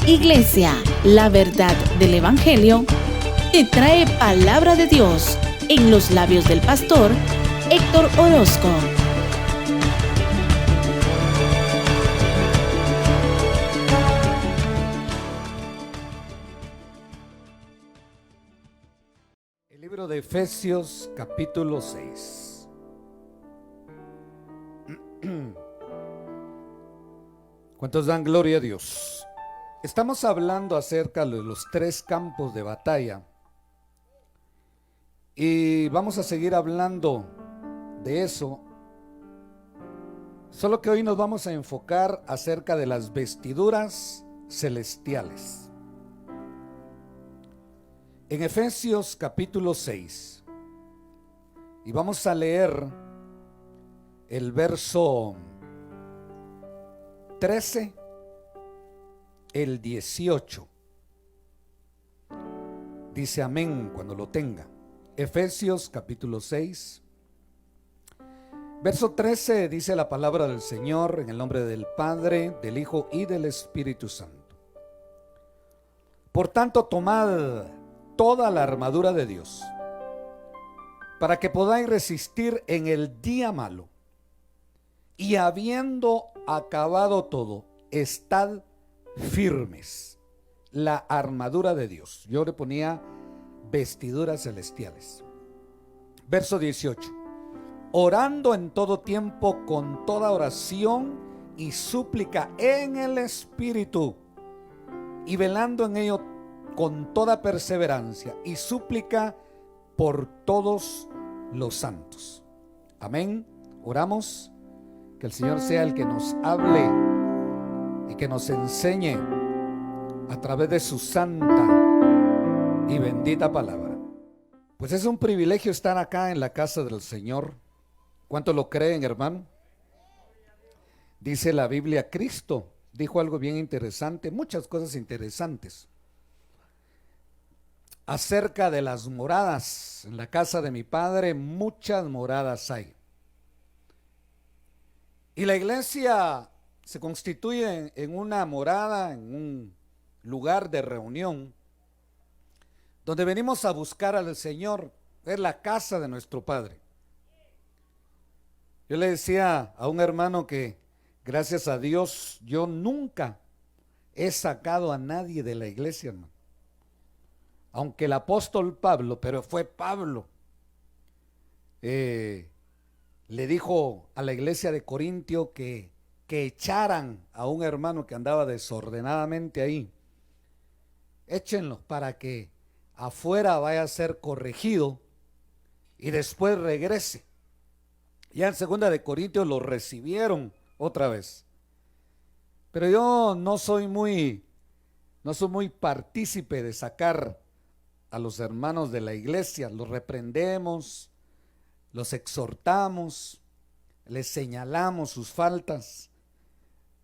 Iglesia, la verdad del Evangelio, te trae palabra de Dios en los labios del pastor Héctor Orozco. El libro de Efesios, capítulo 6. ¿Cuántos dan gloria a Dios? Estamos hablando acerca de los tres campos de batalla y vamos a seguir hablando de eso, solo que hoy nos vamos a enfocar acerca de las vestiduras celestiales. En Efesios capítulo 6, y vamos a leer el verso 13, el 18. Dice amén cuando lo tenga. Efesios capítulo 6, verso 13, dice la palabra del Señor en el nombre del Padre, del Hijo y del Espíritu Santo. Por tanto, tomad toda la armadura de Dios, para que podáis resistir en el día malo, y habiendo acabado todo, estad firmes. La armadura de Dios. Yo le ponía vestiduras celestiales. Verso 18. Orando en todo tiempo con toda oración y súplica en el Espíritu, y velando en ello con toda perseverancia y súplica por todos los santos. Amén. Oramos. Que el Señor sea el que nos hable y que nos enseñe a través de su santa y bendita palabra. Pues es un privilegio estar acá en la casa del Señor. ¿Cuánto lo creen, hermano? Dice la Biblia, Cristo dijo algo bien interesante, muchas cosas interesantes acerca de las moradas. En la casa de mi Padre muchas moradas hay. Y la iglesia se constituye en una morada, en un lugar de reunión, donde venimos a buscar al Señor. Es la casa de nuestro Padre. Yo le decía a un hermano que, gracias a Dios, yo nunca he sacado a nadie de la iglesia, hermano. Aunque el apóstol Pablo, pero fue Pablo, le dijo a la iglesia de Corintio que echaran a un hermano que andaba desordenadamente ahí. Échenlo para que afuera vaya a ser corregido y después regrese. Ya en segunda de Corintios lo recibieron otra vez. Pero yo no soy muy partícipe de sacar a los hermanos de la iglesia. Los reprendemos, los exhortamos, les señalamos sus faltas,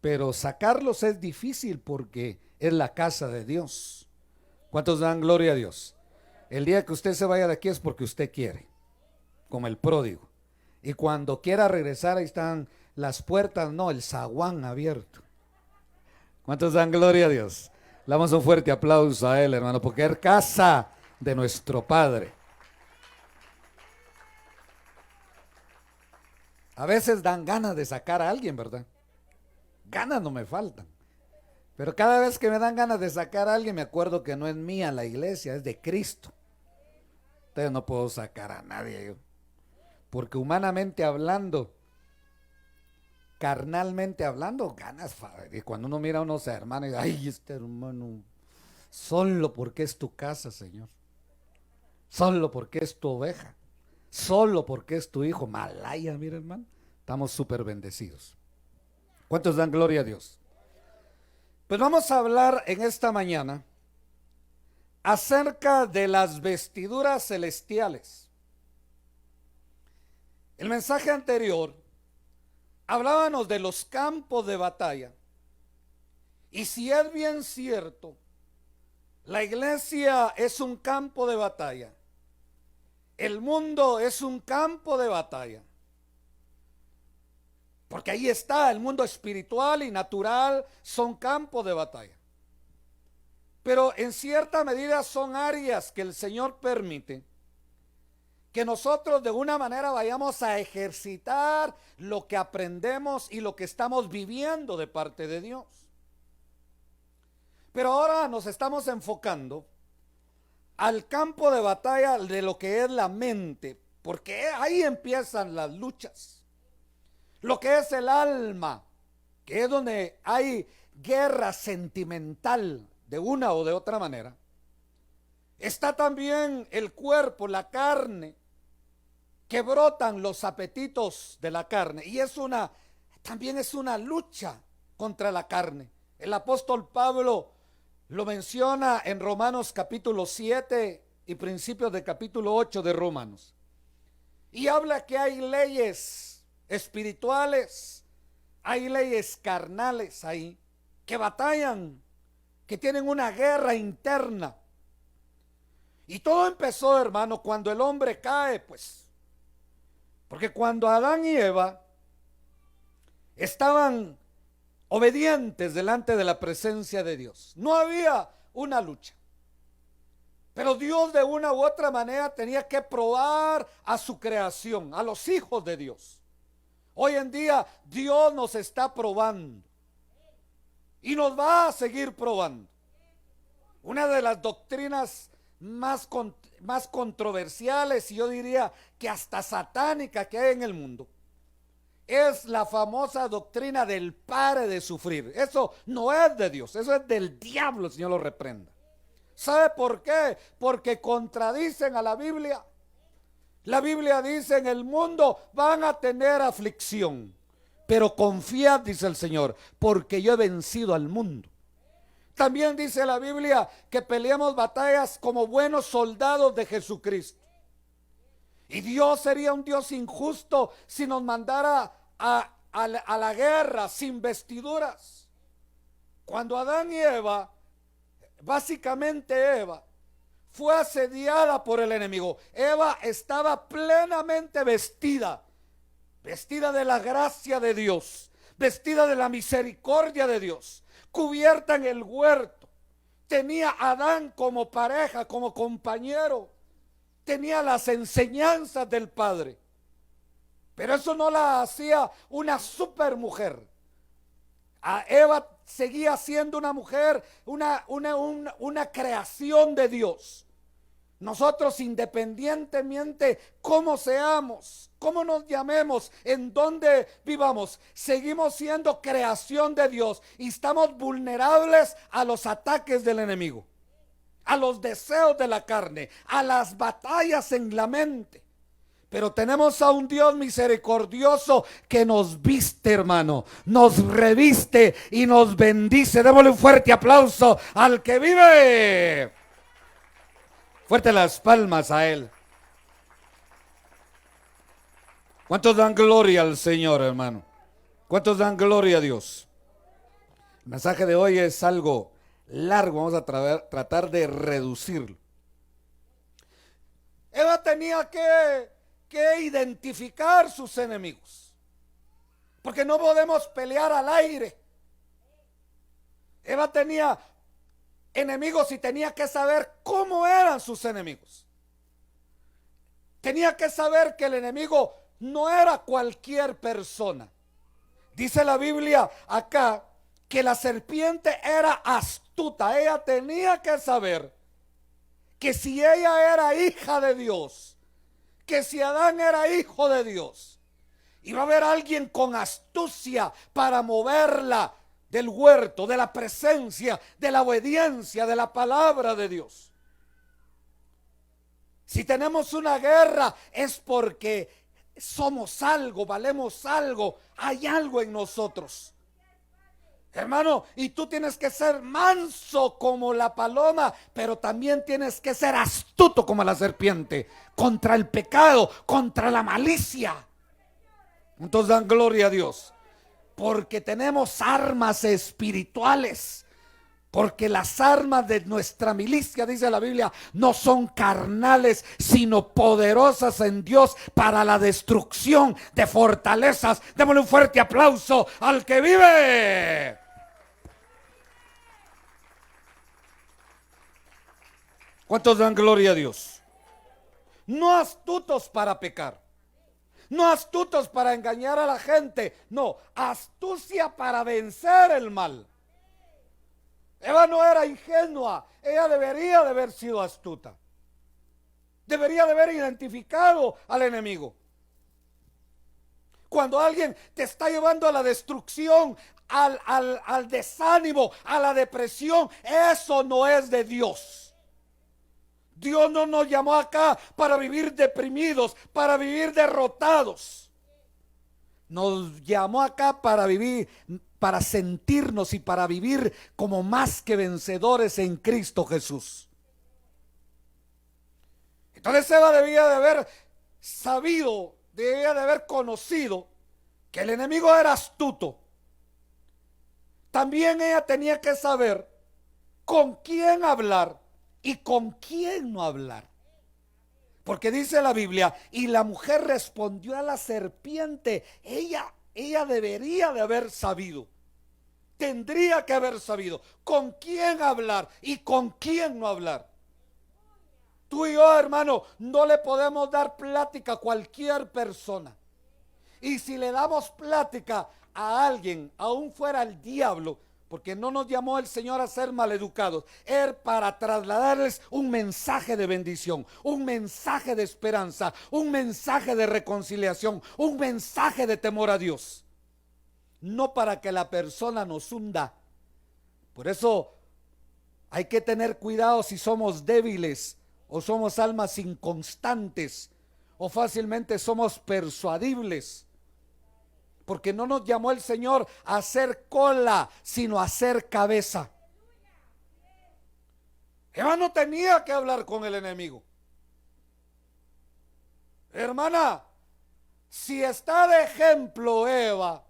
pero sacarlos es difícil porque es la casa de Dios. ¿Cuántos dan gloria a Dios? El día que usted se vaya de aquí es porque usted quiere, como el pródigo. Y cuando quiera regresar, ahí están las puertas, no, el zaguán abierto. ¿Cuántos dan gloria a Dios? Le damos un fuerte aplauso a él, hermano, porque es casa de nuestro Padre. A veces dan ganas de sacar a alguien, ¿verdad? Ganas no me faltan. Pero cada vez que me dan ganas de sacar a alguien, me acuerdo que no es mía la iglesia, es de Cristo. Entonces no puedo sacar a nadie yo. Porque humanamente hablando, carnalmente hablando, ganas. Y cuando uno mira a unos hermanos, ay, este hermano, solo porque es tu casa, Señor. Solo porque es tu oveja. Solo porque es tu hijo. Malaya, mira, hermano. Estamos súper bendecidos. ¿Cuántos dan gloria a Dios? Pues vamos a hablar en esta mañana acerca de las vestiduras celestiales. El mensaje anterior hablábamos de los campos de batalla. Y si es bien cierto, la iglesia es un campo de batalla. El mundo es un campo de batalla. Porque ahí está, el mundo espiritual y natural son campos de batalla. Pero en cierta medida son áreas que el Señor permite que nosotros de una manera vayamos a ejercitar lo que aprendemos y lo que estamos viviendo de parte de Dios. Pero ahora nos estamos enfocando al campo de batalla de lo que es la mente, porque ahí empiezan las luchas. Lo que es el alma, que es donde hay guerra sentimental de una o de otra manera. Está también el cuerpo, la carne, que brotan los apetitos de la carne, y también es una lucha contra la carne. El apóstol Pablo lo menciona en Romanos capítulo 7 y principios de capítulo 8 de Romanos, y habla que hay leyes espirituales, hay leyes carnales ahí que batallan, que tienen una guerra interna. Y todo empezó, hermano, cuando el hombre cae, pues. Porque cuando Adán y Eva estaban obedientes delante de la presencia de Dios, no había una lucha. Pero Dios de una u otra manera tenía que probar a su creación, a los hijos de Dios. Hoy en día Dios nos está probando y nos va a seguir probando. Una de las doctrinas más controversiales, y yo diría que hasta satánica, que hay en el mundo, es la famosa doctrina del pare de sufrir. Eso no es de Dios, eso es del diablo, el Señor lo reprenda. ¿Sabe por qué? Porque contradicen a la Biblia. La Biblia dice: en el mundo van a tener aflicción, pero confiad, dice el Señor, porque yo he vencido al mundo. También dice la Biblia que peleamos batallas como buenos soldados de Jesucristo. Y Dios sería un Dios injusto si nos mandara a la guerra sin vestiduras. Cuando Adán y Eva, básicamente Eva, fue asediada por el enemigo, Eva estaba plenamente vestida de la gracia de Dios, vestida de la misericordia de Dios, cubierta en el huerto. Tenía a Adán como pareja, como compañero, tenía las enseñanzas del Padre. Pero eso no la hacía una supermujer. A Eva seguía siendo una mujer, una creación de Dios. Nosotros, independientemente cómo seamos, cómo nos llamemos, en dónde vivamos, seguimos siendo creación de Dios y estamos vulnerables a los ataques del enemigo, a los deseos de la carne, a las batallas en la mente. Pero tenemos a un Dios misericordioso que nos viste, hermano, nos reviste y nos bendice. Démosle un fuerte aplauso al que vive. Fuerte las palmas a Él. ¿Cuántos dan gloria al Señor, hermano? ¿Cuántos dan gloria a Dios? El mensaje de hoy es algo largo, vamos a tratar de reducirlo. Eva tenía que identificar sus enemigos, porque no podemos pelear al aire. Eva tenía enemigos y tenía que saber cómo eran sus enemigos. Tenía que saber que el enemigo no era cualquier persona. Dice la Biblia acá que la serpiente era astuta. Ella tenía que saber que si ella era hija de Dios, que si Adán era hijo de Dios, iba a haber alguien con astucia para moverla del huerto, de la presencia, de la obediencia, de la palabra de Dios. Si tenemos una guerra es porque somos algo, valemos algo, hay algo en nosotros. Hermano, y tú tienes que ser manso como la paloma, pero también tienes que ser astuto como la serpiente, contra el pecado, contra la malicia. Entonces dan gloria a Dios, porque tenemos armas espirituales. Porque las armas de nuestra milicia, dice la Biblia, no son carnales, sino poderosas en Dios para la destrucción de fortalezas. Démosle un fuerte aplauso al que vive. ¿Cuántos dan gloria a Dios? No astutos para pecar, no astutos para engañar a la gente, no, astucia para vencer el mal. Eva no era ingenua, ella debería de haber sido astuta, debería de haber identificado al enemigo. Cuando alguien te está llevando a la destrucción, al desánimo, a la depresión, eso no es de Dios. Dios no nos llamó acá para vivir deprimidos, para vivir derrotados. Nos llamó acá para vivir, para sentirnos y para vivir como más que vencedores en Cristo Jesús. Entonces Eva debía de haber sabido, debía de haber conocido que el enemigo era astuto. También ella tenía que saber con quién hablar y con quién no hablar. Porque dice la Biblia, y la mujer respondió a la serpiente. Ella debería de haber sabido, tendría que haber sabido con quién hablar y con quién no hablar. Tú y yo, hermano, no le podemos dar plática a cualquier persona. Y si le damos plática a alguien, aún fuera el diablo, porque no nos llamó el Señor a ser maleducados, es para trasladarles un mensaje de bendición, un mensaje de esperanza, un mensaje de reconciliación, un mensaje de temor a Dios. No para que la persona nos hunda. Por eso hay que tener cuidado si somos débiles o somos almas inconstantes o fácilmente somos persuadibles. Porque no nos llamó el Señor a hacer cola, sino a hacer cabeza. Eva no tenía que hablar con el enemigo. Hermana, si está de ejemplo Eva,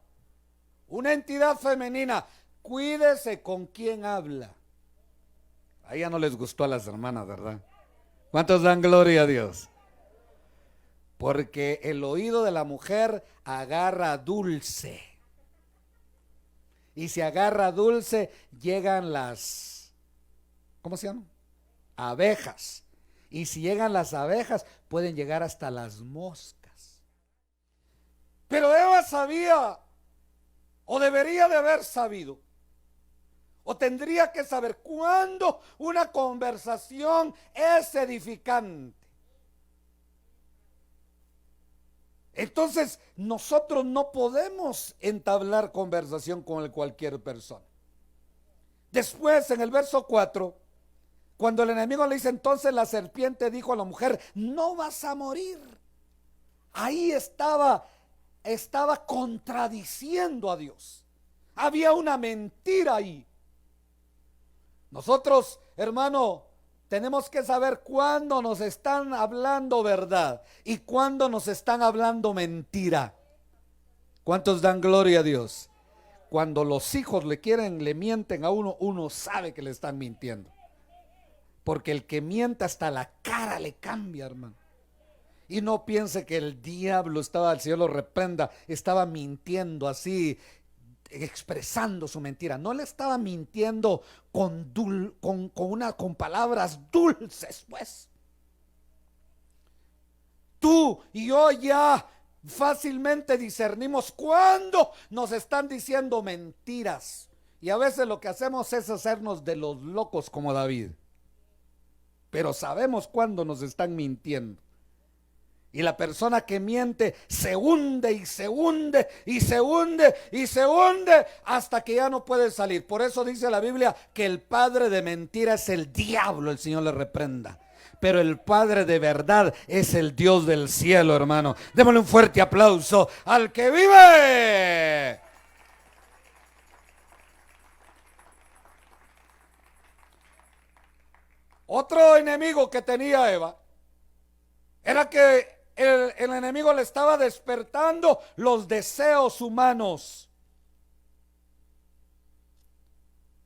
una entidad femenina, cuídese con quién habla. A ella no les gustó a las hermanas, ¿verdad? ¿Cuántos dan gloria a Dios? Porque el oído de la mujer agarra dulce. Y si agarra dulce, llegan las, ¿cómo se llaman? Abejas. Y si llegan las abejas, pueden llegar hasta las moscas. Pero Eva sabía, o debería de haber sabido, o tendría que saber cuándo una conversación es edificante. Entonces nosotros no podemos entablar conversación con cualquier persona. Después en el verso 4, cuando el enemigo le dice, entonces la serpiente dijo a la mujer, no vas a morir. Ahí estaba contradiciendo a Dios. Había una mentira ahí. Nosotros, hermano, tenemos que saber cuándo nos están hablando verdad y cuándo nos están hablando mentira. ¿Cuántos dan gloria a Dios? Cuando los hijos le mienten a uno, uno sabe que le están mintiendo. Porque el que miente hasta la cara le cambia, hermano. Y no piense que el diablo estaba, el Señor lo reprenda, estaba mintiendo así, expresando su mentira. No le estaba mintiendo con palabras dulces, pues. Tú y yo ya fácilmente discernimos cuando nos están diciendo mentiras. Y a veces lo que hacemos es hacernos de los locos como David. Pero sabemos cuándo nos están mintiendo. Y la persona que miente se hunde y se hunde y se hunde y se hunde hasta que ya no puede salir. Por eso dice la Biblia que el padre de mentira es el diablo, el Señor le reprenda. Pero el Padre de verdad es el Dios del cielo, hermano. Démosle un fuerte aplauso al que vive. Otro enemigo que tenía Eva era que el enemigo le estaba despertando los deseos humanos.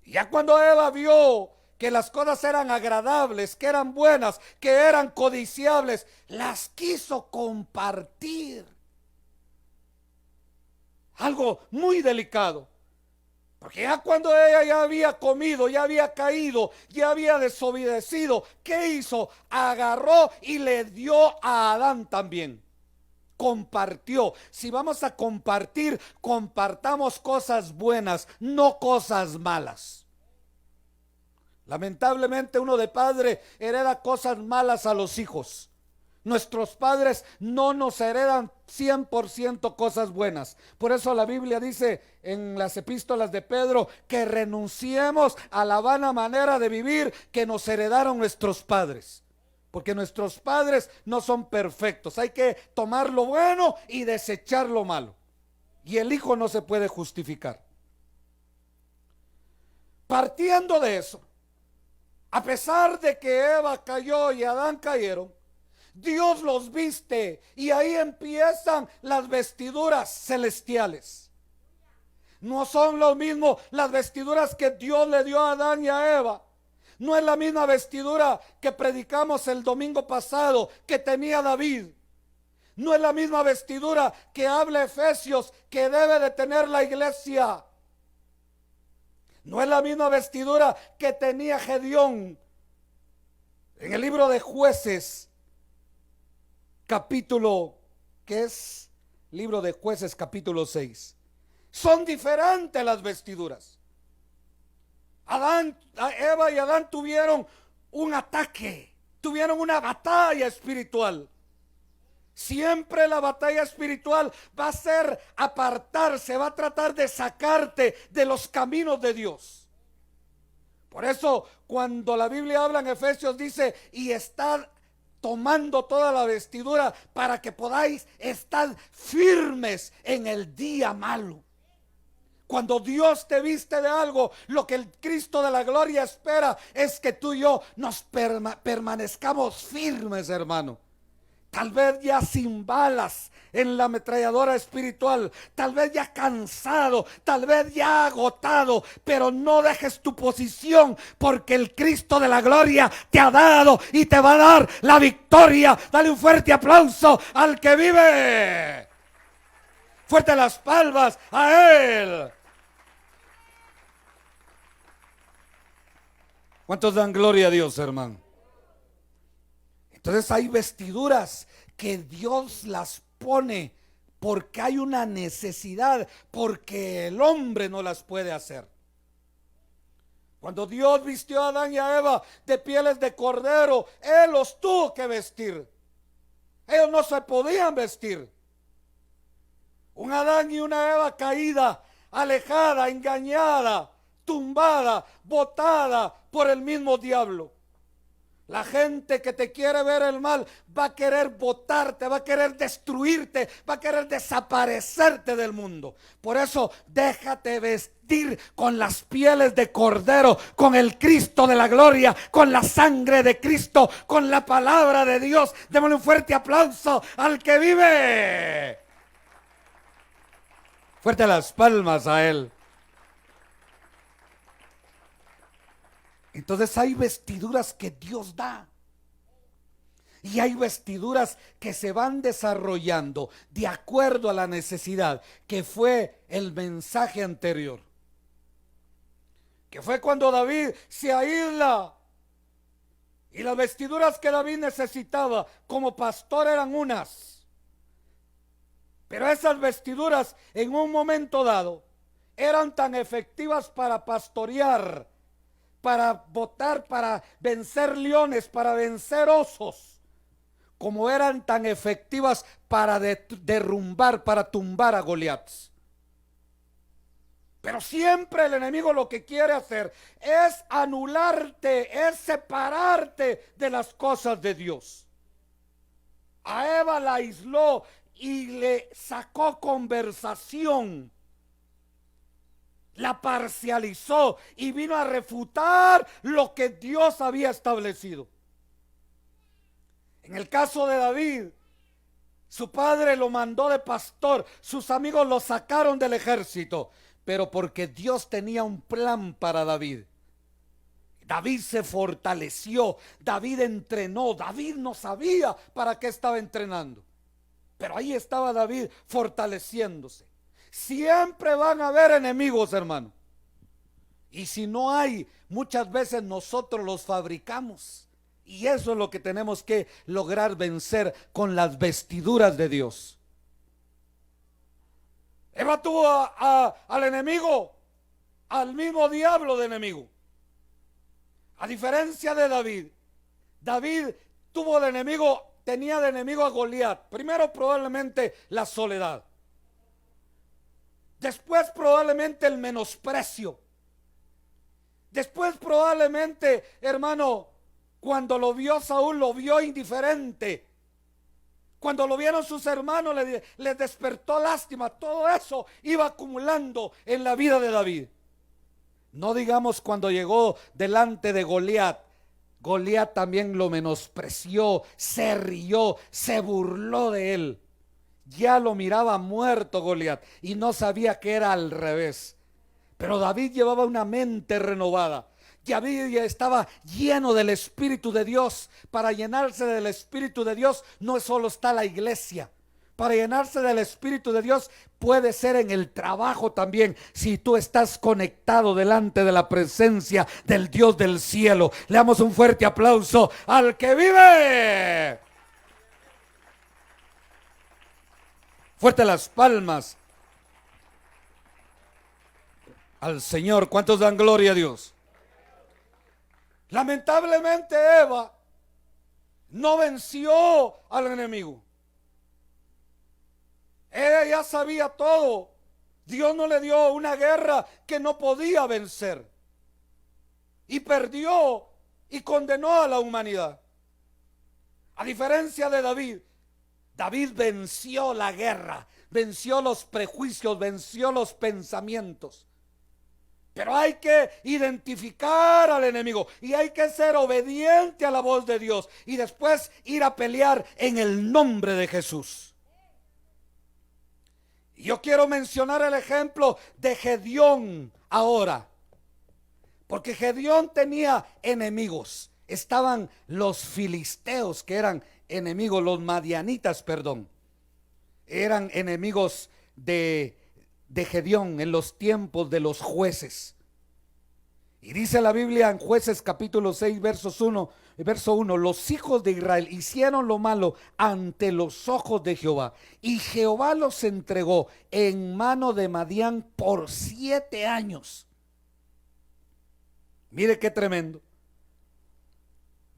Y ya cuando Eva vio que las cosas eran agradables, que eran buenas, que eran codiciables, las quiso compartir. Algo muy delicado. Porque ya cuando ella ya había comido, ya había caído, ya había desobedecido, ¿qué hizo? Agarró y le dio a Adán también. Compartió. Si vamos a compartir, compartamos cosas buenas, no cosas malas. Lamentablemente uno de padre hereda cosas malas a los hijos. Nuestros padres no nos heredan 100% cosas buenas. Por eso la Biblia dice en las epístolas de Pedro que renunciemos a la vana manera de vivir que nos heredaron nuestros padres. Porque nuestros padres no son perfectos. Hay que tomar lo bueno y desechar lo malo. Y el hijo no se puede justificar. Partiendo de eso, a pesar de que Eva cayó y Adán cayeron, Dios los viste y ahí empiezan las vestiduras celestiales. No son lo mismo las vestiduras que Dios le dio a Adán y a Eva. No es la misma vestidura que predicamos el domingo pasado que tenía David. No es la misma vestidura que habla Efesios que debe de tener la iglesia. No es la misma vestidura que tenía Gedeón. En el libro de Jueces, capítulo, que es libro de Jueces capítulo 6. Son diferentes las vestiduras. Eva y Adán tuvieron un ataque, tuvieron una batalla espiritual. Siempre la batalla espiritual va a ser apartarse, va a tratar de sacarte de los caminos de Dios. Por eso cuando la Biblia habla en Efesios dice, y estad tomando toda la vestidura para que podáis estar firmes en el día malo. Cuando Dios te viste de algo, lo que el Cristo de la gloria espera es que tú y yo nos permanezcamos firmes, hermano. Tal vez ya sin balas en la ametralladora espiritual, tal vez ya cansado, tal vez ya agotado, pero no dejes tu posición porque el Cristo de la gloria te ha dado y te va a dar la victoria. Dale un fuerte aplauso al que vive. Fuerte las palmas a Él. ¿Cuántos dan gloria a Dios, hermano? Entonces hay vestiduras que Dios las pone porque hay una necesidad, porque el hombre no las puede hacer. Cuando Dios vistió a Adán y a Eva de pieles de cordero, Él los tuvo que vestir. Ellos no se podían vestir. Un Adán y una Eva caída, alejada, engañada, tumbada, botada por el mismo diablo. La gente que te quiere ver el mal va a querer botarte, va a querer destruirte, va a querer desaparecerte del mundo. Por eso déjate vestir con las pieles de cordero, con el Cristo de la gloria, con la sangre de Cristo, con la palabra de Dios. Démosle un fuerte aplauso al que vive. Fuerte las palmas a Él. Entonces hay vestiduras que Dios da. Y hay vestiduras que se van desarrollando de acuerdo a la necesidad, que fue el mensaje anterior. Que fue cuando David se aísla. Y las vestiduras que David necesitaba como pastor eran unas. Pero esas vestiduras en un momento dado eran tan efectivas para pastorear, para botar, para vencer leones, para vencer osos, como eran tan efectivas para derrumbar, para tumbar a Goliat. Pero siempre el enemigo lo que quiere hacer es anularte, es separarte de las cosas de Dios. A Eva la aisló y le sacó conversación. La parcializó y vino a refutar lo que Dios había establecido. En el caso de David, su padre lo mandó de pastor, sus amigos lo sacaron del ejército, pero porque Dios tenía un plan para David. David se fortaleció, David entrenó, David no sabía para qué estaba entrenando, pero ahí estaba David fortaleciéndose. Siempre van a haber enemigos, hermano. Y si no hay, muchas veces nosotros los fabricamos. Y eso es lo que tenemos que lograr vencer con las vestiduras de Dios. Eva tuvo al enemigo, al mismo diablo de enemigo. A diferencia de David, David tuvo de enemigo, tenía de enemigo a Goliat. Primero probablemente la soledad. Después probablemente el menosprecio. Después probablemente, hermano, cuando lo vio Saúl, lo vio indiferente. Cuando lo vieron sus hermanos, les despertó lástima. Todo eso iba acumulando en la vida de David. No digamos cuando llegó delante de Goliat. Goliat también lo menospreció, se rió, se burló de él. Ya lo miraba muerto Goliat y no sabía que era al revés. Pero David llevaba una mente renovada. David ya estaba lleno del Espíritu de Dios. Para llenarse del Espíritu de Dios no solo está la iglesia. Para llenarse del Espíritu de Dios puede ser en el trabajo también. Si tú estás conectado delante de la presencia del Dios del cielo. Le damos un fuerte aplauso al que vive. Fuerte las palmas al Señor. ¿Cuántos dan gloria a Dios? Lamentablemente Eva no venció al enemigo. Ella ya sabía todo. Dios no le dio una guerra que no podía vencer. Y perdió y condenó a la humanidad. A diferencia de David, David venció la guerra, venció los prejuicios, venció los pensamientos. Pero hay que identificar al enemigo y hay que ser obediente a la voz de Dios y después ir a pelear en el nombre de Jesús. Yo quiero mencionar el ejemplo de Gedeón ahora, porque Gedeón tenía enemigos. Estaban los filisteos, que eran enemigos, los madianitas, perdón, eran enemigos de Gedeón en los tiempos de los jueces. Y dice la Biblia en Jueces capítulo 6 verso 1, los hijos de Israel hicieron lo malo ante los ojos de Jehová, y Jehová los entregó en mano de Madián por 7 años. Mire qué tremendo.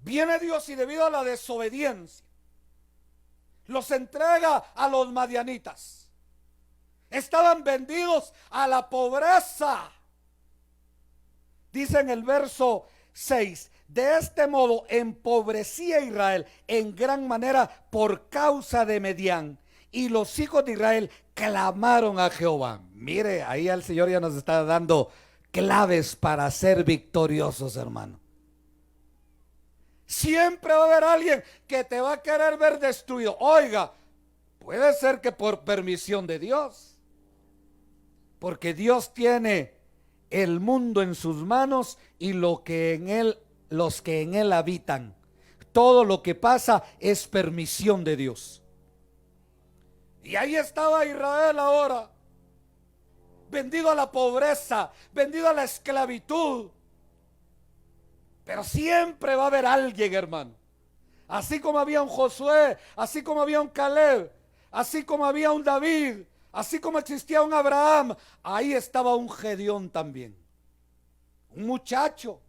Viene Dios y debido a la desobediencia los entrega a los madianitas. Estaban vendidos a la pobreza. Dice en el verso 6, de este modo empobrecía Israel en gran manera por causa de Madián, y los hijos de Israel clamaron a Jehová. Mire, ahí el Señor ya nos está dando claves para ser victoriosos, hermano. Siempre va a haber alguien que te va a querer ver destruido. Oiga, puede ser que por permisión de Dios, porque Dios tiene el mundo en sus manos y los que en él habitan. Todo lo que pasa es permisión de Dios. Y ahí estaba Israel ahora, vendido a la pobreza, vendido a la esclavitud. Pero siempre va a haber alguien, hermano. Así como había un Josué, así como había un Caleb, así como había un David, así como existía un Abraham, ahí estaba un Gedeón también. Un muchacho.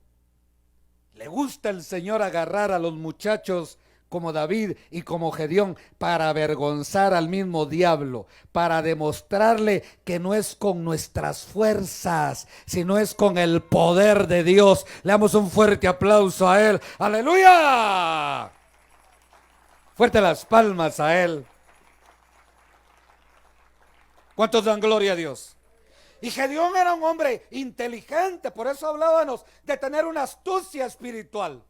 Le gusta el Señor agarrar a los muchachos como David y como Gedeón para avergonzar al mismo diablo, para demostrarle que no es con nuestras fuerzas, sino es con el poder de Dios. Le damos un fuerte aplauso a él. ¡Aleluya! Fuerte las palmas a él. ¿Cuántos dan gloria a Dios? Y Gedeón era un hombre inteligente, por eso hablábamos de tener una astucia espiritual.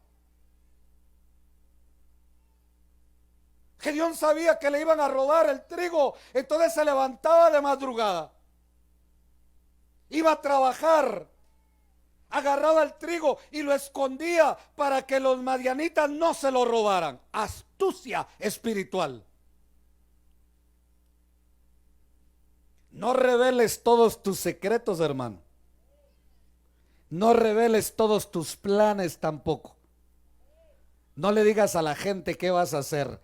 Gedeón sabía que le iban a robar el trigo, entonces se levantaba de madrugada, iba a trabajar, agarraba el trigo y lo escondía para que los madianitas no se lo robaran. Astucia espiritual. No reveles todos tus secretos, hermano. No reveles todos tus planes tampoco. No le digas a la gente qué vas a hacer,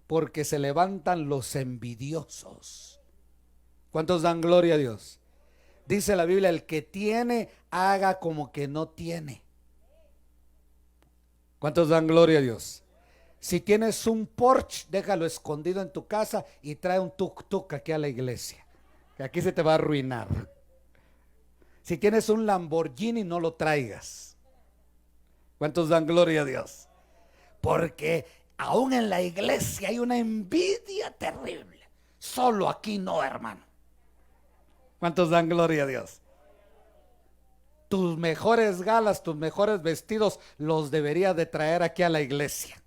porque se levantan los envidiosos. ¿Cuántos dan gloria a Dios? Dice la Biblia, el que tiene, haga como que no tiene. ¿Cuántos dan gloria a Dios? Si tienes un Porsche, déjalo escondido en tu casa y trae un tuk-tuk aquí a la iglesia, que aquí se te va a arruinar. Si tienes un Lamborghini, no lo traigas. ¿Cuántos dan gloria a Dios? Porque aún en la iglesia hay una envidia terrible. Solo aquí no, hermano. ¿Cuántos dan gloria a Dios? Tus mejores galas, tus mejores vestidos los deberías de traer aquí a la iglesia.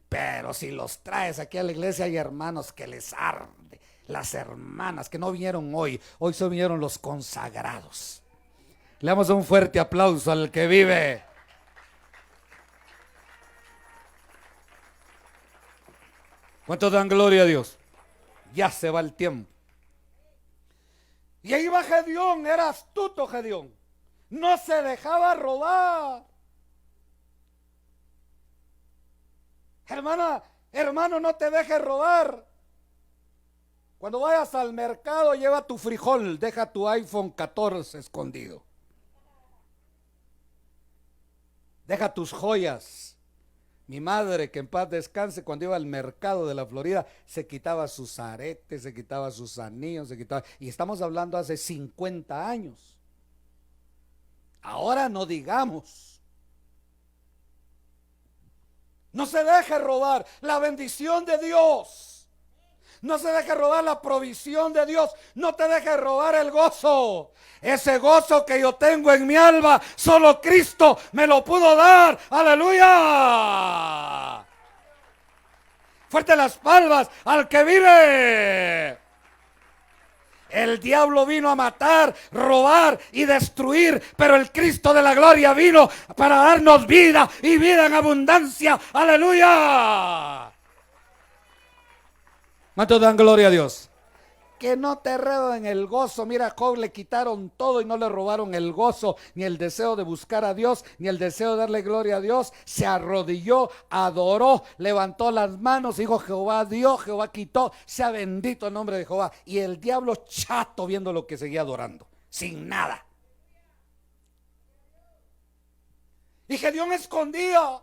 Pero si los traes aquí a la iglesia, hay hermanos que les arde. Las hermanas que no vinieron hoy solo vinieron los consagrados. Le damos un fuerte aplauso al que vive. ¿Cuántos dan gloria a Dios? Ya se va el tiempo. Y ahí va Gedeón, era astuto Gedeón. No se dejaba robar. Hermana, hermano, no te dejes robar. Cuando vayas al mercado, lleva tu frijol, deja tu iPhone 14 escondido. Deja tus joyas. Mi madre, que en paz descanse, cuando iba al mercado de la Florida, se quitaba sus aretes, se quitaba sus anillos, y estamos hablando hace 50 años. Ahora no digamos. No se deje robar la bendición de Dios. No se deje robar la provisión de Dios. No te dejes robar el gozo. Ese gozo que yo tengo en mi alma, solo Cristo me lo pudo dar. ¡Aleluya! Fuerte las palmas al que vive. El diablo vino a matar, robar y destruir, pero el Cristo de la gloria vino para darnos vida y vida en abundancia. ¡Aleluya! ¿Cuántos dan gloria a Dios? Que no te roben el gozo. Mira, a Job le quitaron todo y no le robaron el gozo, ni el deseo de buscar a Dios, ni el deseo de darle gloria a Dios. Se arrodilló, adoró, levantó las manos, dijo: Jehová dio, Jehová quitó, sea bendito el nombre de Jehová. Y el diablo chato viendo lo que seguía adorando, sin nada. Y Gedeón escondía.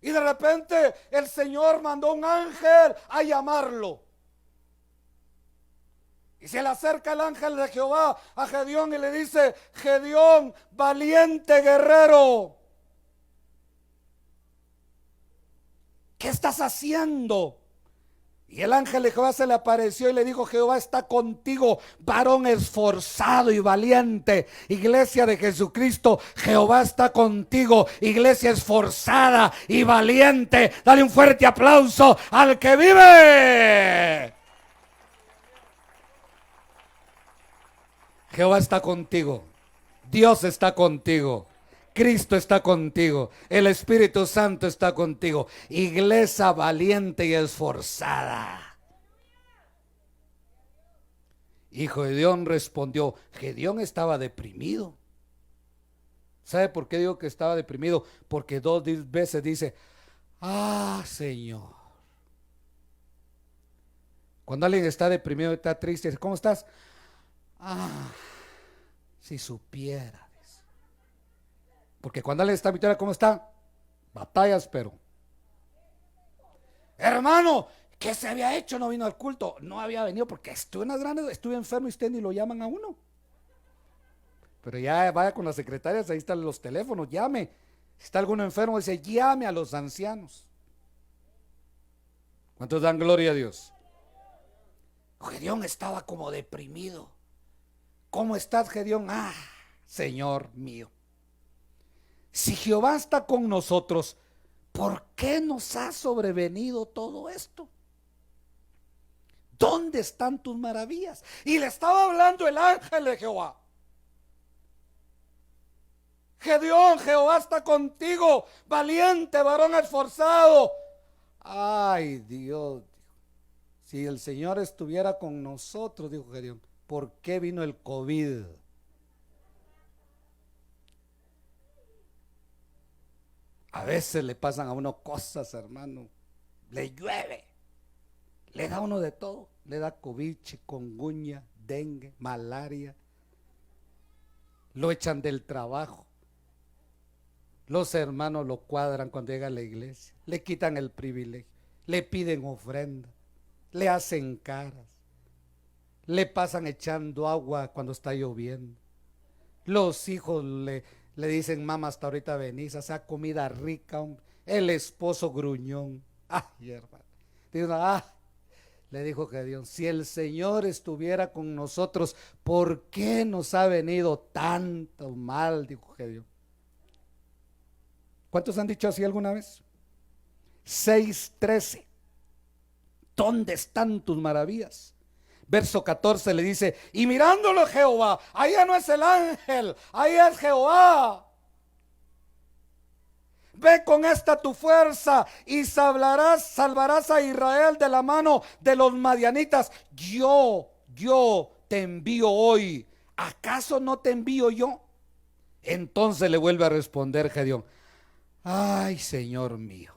Y de repente el Señor mandó un ángel a llamarlo. Y se le acerca el ángel de Jehová a Gedeón y le dice: Gedeón, valiente guerrero, ¿qué estás haciendo? Y el ángel de Jehová se le apareció y le dijo: Jehová está contigo, varón esforzado y valiente. Iglesia de Jesucristo, Jehová está contigo, iglesia esforzada y valiente. Dale un fuerte aplauso al que vive. Jehová está contigo, Dios está contigo, Cristo está contigo, el Espíritu Santo está contigo, iglesia valiente y esforzada. Y Gedeón respondió. Gedeón estaba deprimido. ¿Sabe por qué digo que estaba deprimido? Porque 2 veces dice: ah, Señor. Cuando alguien está deprimido, está triste, ¿cómo estás? Ah, si supieras. Porque cuando alguien está victoria, ¿cómo está? Batallas, pero. Hermano, ¿qué se había hecho? No vino al culto. No había venido porque estuve en las grandes, estuve enfermo y usted ni lo llaman a uno. Pero ya vaya con las secretarias, ahí están los teléfonos, llame. Si está alguno enfermo, dice: llame a los ancianos. ¿Cuántos dan gloria a Dios? Gedeón estaba como deprimido. ¿Cómo estás, Gedeón? Ah, Señor mío, si Jehová está con nosotros, ¿por qué nos ha sobrevenido todo esto? ¿Dónde están tus maravillas? Y le estaba hablando el ángel de Jehová. Gedeón, Jehová está contigo, valiente varón esforzado. Ay, Dios, si el Señor estuviera con nosotros, dijo Gedeón, ¿por qué vino el COVID? A veces le pasan a uno cosas, hermano. Le llueve, le da uno de todo. Le da COVID, chikungunya, dengue, malaria. Lo echan del trabajo. Los hermanos lo cuadran cuando llega a la iglesia. Le quitan el privilegio. Le piden ofrenda. Le hacen caras. Le pasan echando agua cuando está lloviendo. Los hijos le dicen: mamá, hasta ahorita venís, o sea, comida rica, hombre. El esposo gruñón. Ay, hermano. Le dijo Gedeón: si el Señor estuviera con nosotros, ¿por qué nos ha venido tanto mal? Dijo Gedeón. ¿Cuántos han dicho así alguna vez? 6:13. ¿Dónde están tus maravillas? Verso 14 le dice: y mirándolo Jehová, allá no es el ángel, ahí es Jehová. Ve con esta tu fuerza y salvarás a Israel de la mano de los madianitas. Yo te envío hoy. ¿Acaso no te envío yo? Entonces le vuelve a responder Gedeón: ay, Señor mío,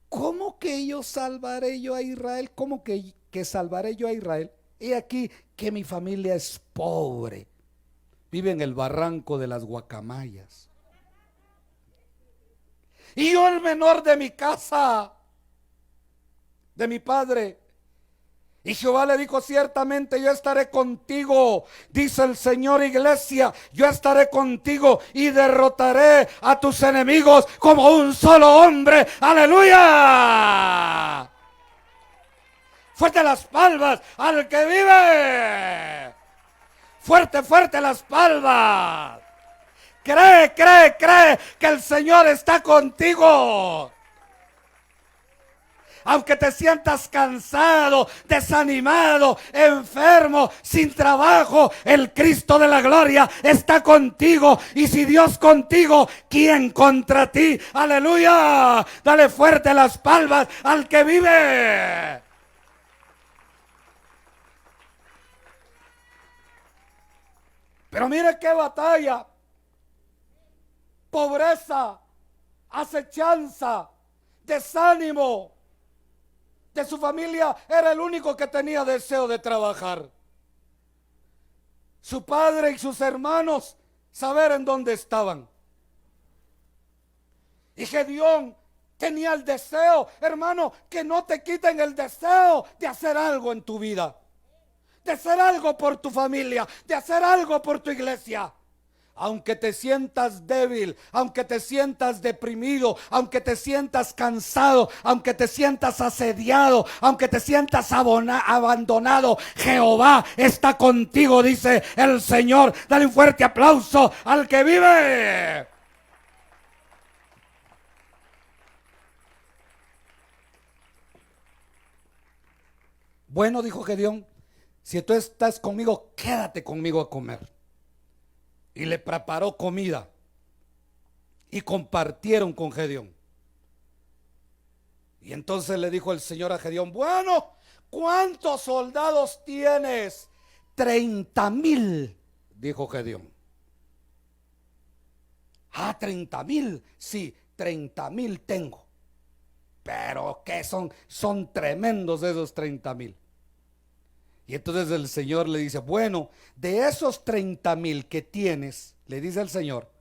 ¿cómo que yo salvaré yo a Israel? ¿Cómo que salvaré yo a Israel? He aquí que mi familia es pobre, vive en el barranco de las guacamayas, y yo el menor de mi casa, de mi padre. Y Jehová le dijo: ciertamente yo estaré contigo, dice el Señor, iglesia, yo estaré contigo y derrotaré a tus enemigos como un solo hombre. ¡Aleluya! Fuerte las palmas al que vive. Fuerte, fuerte las palmas. Cree que el Señor está contigo. Aunque te sientas cansado, desanimado, enfermo, sin trabajo, el Cristo de la gloria está contigo. Y si Dios contigo, ¿quién contra ti? ¡Aleluya! Dale fuerte las palmas al que vive. Pero mire qué batalla. Pobreza, acechanza, desánimo. De su familia era el único que tenía deseo de trabajar. Su padre y sus hermanos, saber en dónde estaban. Y Gedeón tenía el deseo, hermano, que no te quiten el deseo de hacer algo en tu vida, de hacer algo por tu familia, de hacer algo por tu iglesia. Aunque te sientas débil, aunque te sientas deprimido, aunque te sientas cansado, aunque te sientas asediado, aunque te sientas abandonado, Jehová está contigo, dice el Señor. Dale un fuerte aplauso al que vive. Bueno, dijo Gedeón, si tú estás conmigo, quédate conmigo a comer. Y le preparó comida y compartieron con Gedeón. Y entonces le dijo el Señor a Gedeón: bueno, ¿cuántos soldados tienes? 30,000, dijo Gedeón. 30,000, sí, 30,000 tengo. Pero que son tremendos esos 30,000. Y entonces el Señor le dice: bueno, de esos 30,000 que tienes, le dice el Señor,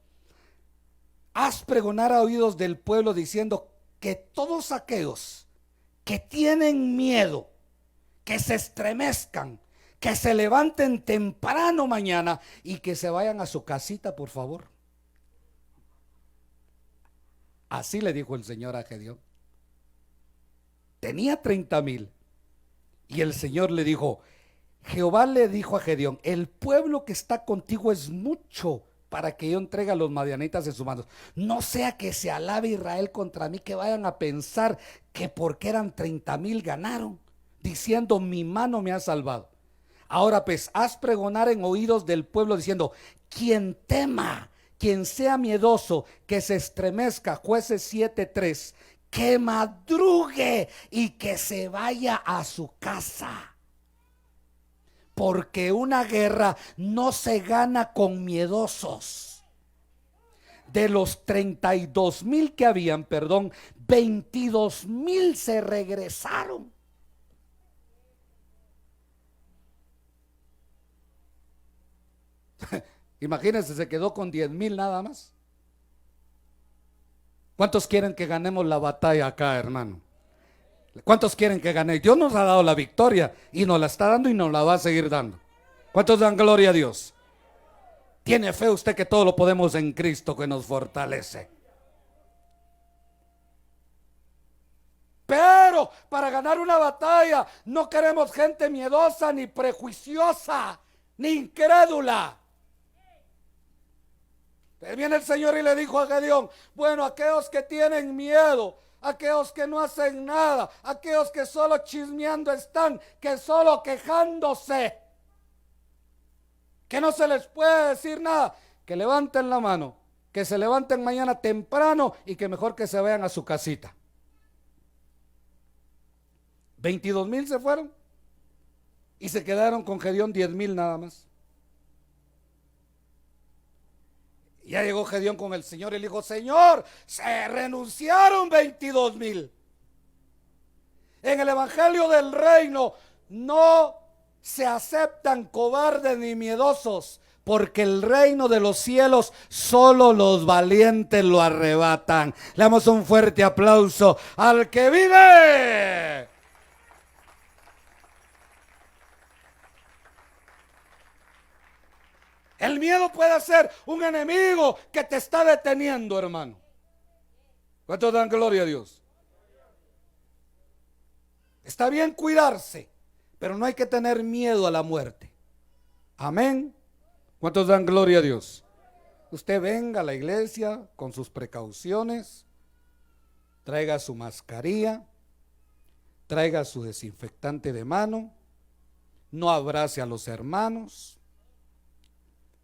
haz pregonar a oídos del pueblo diciendo que todos aquellos que tienen miedo, que se estremezcan, que se levanten temprano mañana y que se vayan a su casita, por favor. Así le dijo el Señor a Gedeón. Tenía 30,000. Y el Señor le dijo: Jehová le dijo a Gedeón: el pueblo que está contigo es mucho para que yo entregue a los madianitas en sus manos. No sea que se alabe Israel contra mí, que vayan a pensar que porque eran 30,000 ganaron, diciendo: mi mano me ha salvado. Ahora pues, haz pregonar en oídos del pueblo diciendo: quien tema, quien sea miedoso, que se estremezca. Jueces 7:3, que madrugue y que se vaya a su casa. Porque una guerra no se gana con miedosos. De los 32,000 que habían, 22,000 se regresaron. Imagínense, se quedó con 10,000 nada más. ¿Cuántos quieren que ganemos la batalla acá, hermano? ¿Cuántos quieren que gane? Dios nos ha dado la victoria y nos la está dando y nos la va a seguir dando. ¿Cuántos dan gloria a Dios? ¿Tiene fe usted que todo lo podemos en Cristo que nos fortalece? Pero para ganar una batalla no queremos gente miedosa, ni prejuiciosa, ni incrédula. Viene el Señor y le dijo a Gedeón: bueno, aquellos que tienen miedo, aquellos que no hacen nada, aquellos que solo chismeando están, que solo quejándose, que no se les puede decir nada, que levanten la mano, que se levanten mañana temprano y que mejor que se vayan a su casita. 22,000 se fueron y se quedaron con Gedeón 10,000 nada más. Ya llegó Gedeón con el Señor y le dijo: Señor, se renunciaron 22,000. En el evangelio del reino no se aceptan cobardes ni miedosos, porque el reino de los cielos solo los valientes lo arrebatan. Le damos un fuerte aplauso al que vive. El miedo puede ser un enemigo que te está deteniendo, hermano. ¿Cuántos dan gloria a Dios? Está bien cuidarse, pero no hay que tener miedo a la muerte. Amén. ¿Cuántos dan gloria a Dios? Usted venga a la iglesia con sus precauciones, traiga su mascarilla, traiga su desinfectante de mano, no abrace a los hermanos.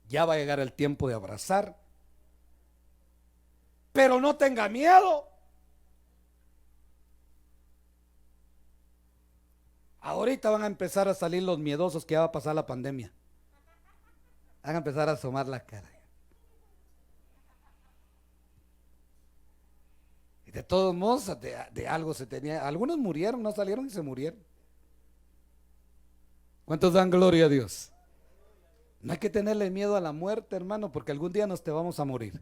Ya va a llegar el tiempo de abrazar, pero no tenga miedo. Ahorita van a empezar a salir los miedosos, que ya va a pasar la pandemia. Van a empezar a asomar la cara. Y de todos modos, de algo se tenía. Algunos murieron, no salieron y se murieron. ¿Cuántos dan gloria a Dios? No hay que tenerle miedo a la muerte, hermano, porque algún día nos te vamos a morir.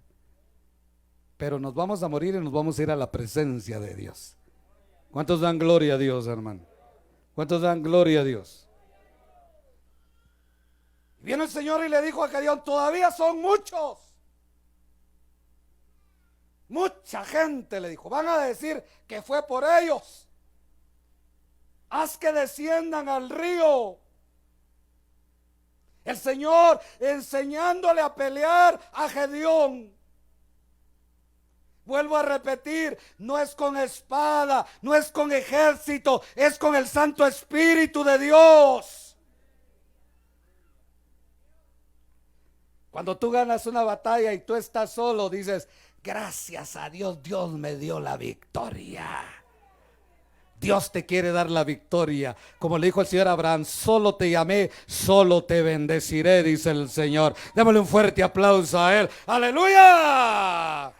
Pero nos vamos a morir y nos vamos a ir a la presencia de Dios. ¿Cuántos dan gloria a Dios, hermano? ¿Cuántos dan gloria a Dios? Viene el Señor y le dijo a Gedeón: todavía son muchos. Mucha gente, le dijo, van a decir que fue por ellos. Haz que desciendan al río. El Señor enseñándole a pelear a Gedeón. Vuelvo a repetir, no es con espada, no es con ejército, es con el Santo Espíritu de Dios. Cuando tú ganas una batalla y tú estás solo, dices: gracias a Dios, Dios me dio la victoria. Dios te quiere dar la victoria. Como le dijo el Señor a Abraham: solo te llamé, solo te bendeciré, dice el Señor. Démosle un fuerte aplauso a Él. ¡Aleluya!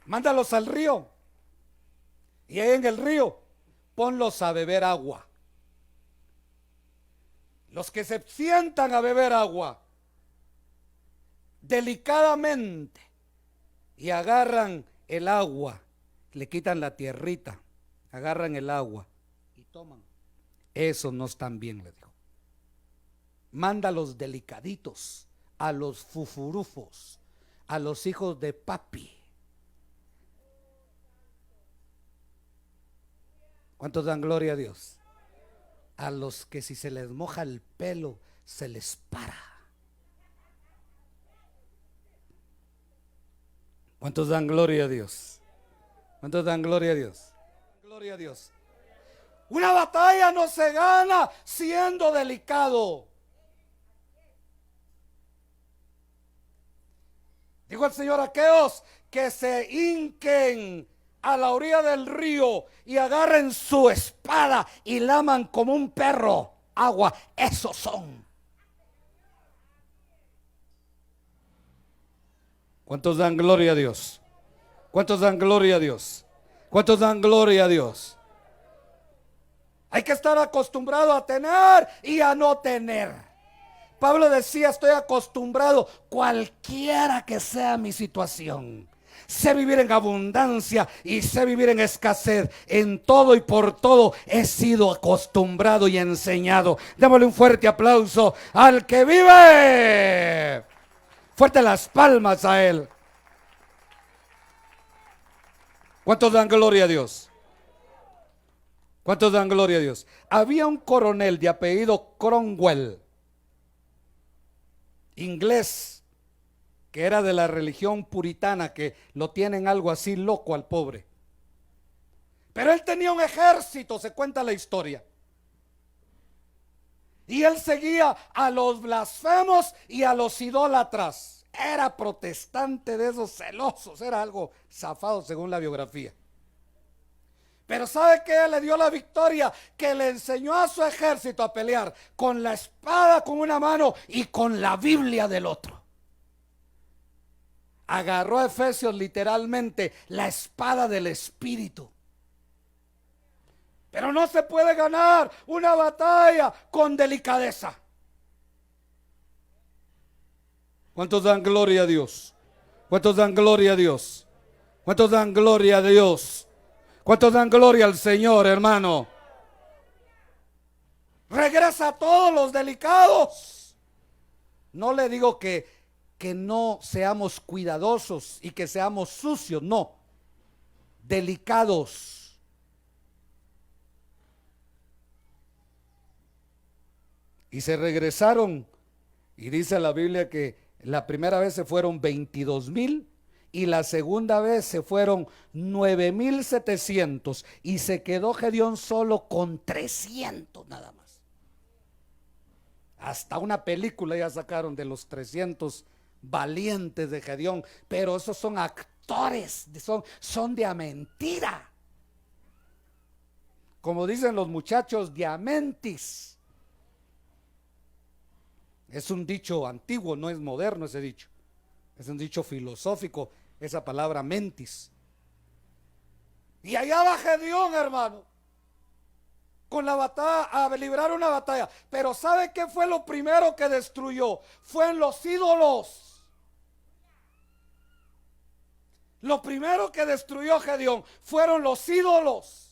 Mándalos al río. Y ahí en el río, ponlos a beber agua. Los que se sientan a beber agua, delicadamente, y agarran el agua, le quitan la tierrita, agarran el agua y toman. Esos no están bien, le dijo. Manda a los delicaditos, a los fufurufos, a los hijos de papi. ¿Cuántos dan gloria a Dios? A los que si se les moja el pelo, se les para. ¿Cuántos dan gloria a Dios? ¿Cuántos dan gloria a Dios? Gloria a Dios. Una batalla no se gana siendo delicado. Dijo el Señor: aquellos que se hinquen a la orilla del río y agarren su espada y laman como un perro agua, esos son. ¿Cuántos dan gloria a Dios? ¿Cuántos dan gloria a Dios? ¿Cuántos dan gloria a Dios? Hay que estar acostumbrado a tener y a no tener. Pablo decía, estoy acostumbrado cualquiera que sea mi situación. Sé vivir en abundancia y sé vivir en escasez. En todo y por todo he sido acostumbrado y enseñado. Démosle un fuerte aplauso al que vive. Fuerte las palmas a él. ¿Cuántos dan gloria a Dios? ¿Cuántos dan gloria a Dios? Había un coronel de apellido Cromwell, inglés, que era de la religión puritana, que lo tienen algo así loco al pobre. Pero él tenía un ejército, se cuenta la historia. Y él seguía a los blasfemos y a los idólatras. Era protestante de esos celosos, era algo zafado según la biografía. Pero ¿sabe qué le dio la victoria? Que le enseñó a su ejército a pelear con la espada con una mano y con la Biblia del otro. Agarró a Efesios literalmente la espada del Espíritu. Pero no se puede ganar una batalla con delicadeza. ¿Cuántos dan gloria a Dios? ¿Cuántos dan gloria a Dios? ¿Cuántos dan gloria a Dios? ¿Cuántos dan gloria al Señor, hermano? Regresa a todos los delicados. No le digo que no seamos cuidadosos y que seamos sucios, no. Delicados. Y se regresaron. Y dice la Biblia que la primera vez se fueron 22,000 y la segunda vez se fueron 9,700 y se quedó Gedeón solo con 300 nada más. Hasta una película ya sacaron de los 300 valientes de Gedeón, pero esos son actores, son de a mentira. Como dicen los muchachos, de a mentis. Es un dicho antiguo, no es moderno ese dicho. Es un dicho filosófico, esa palabra mentis. Y allá va Gedeón, hermano, con la batalla, a librar una batalla. Pero ¿sabe qué fue lo primero que destruyó? Fue en los ídolos. Lo primero que destruyó Gedeón fueron los ídolos.